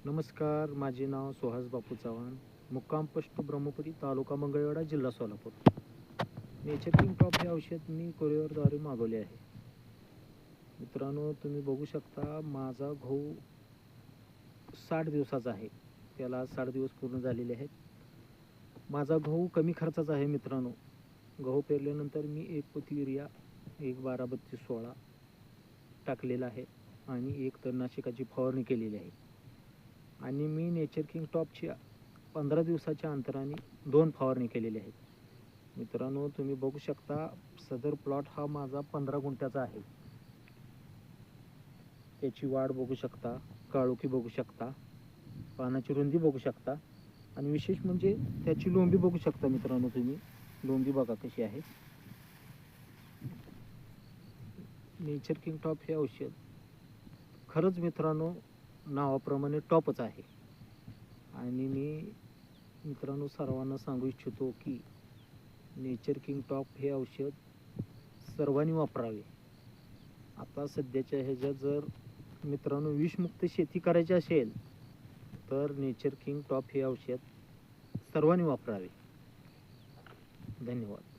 नमस्कार, माझे नाव सुहास बापू चव्हाण, मुक्काम पोस्ट ब्रह्मपुरी, तालुका मंगळवेढा, जिल्हा सोलापूर. नेचर किंग टॉप हे औषध मी कुरिअरद्वारे मागवले आहे. मित्रांनो, तुम्ही बघू शकता माझा गहू 60 दिवसाचा आहे. त्याला 60 दिवस पूर्ण झालेले आहेत. माझा गहू कमी खर्चाचा आहे मित्रांनो. गहू पेरल्यानंतर मी 1 पोती युरिया 1-12-32-16 टाकलेला आहे आणि 1 तणनाशकाची फवारणी केलेली आहे. आणि मी नेचर किंग टॉपची 15 दिवसाच्या अंतराने 2 फवारणी केलेली आहेत. मित्रांनो, तुम्ही बघू शकता सदर प्लॉट हा माझा 15 गुंठ्याचा आहे. त्याची वाढ बघू शकता, काळोखी बघू शकता, पानाची रुंदी बघू शकता आणि विशेष म्हणजे त्याची लोंबी बघू शकता. मित्रांनो, तुम्ही लोंबी बघा कशी आहे. नेचर किंग टॉप हे औषध खरंच मित्रांनो नावाप्रमाणे टॉपच आहे. आणि मी मित्रांनो सर्वांना सांगू इच्छितो की नेचर किंग टॉप हे औषध सर्वांनी वापरावे. आता सध्याच्या ह्याच्यात जर मित्रांनो विषमुक्त शेती करायची असेल तर नेचर किंग टॉप हे औषध सर्वांनी वापरावे. धन्यवाद.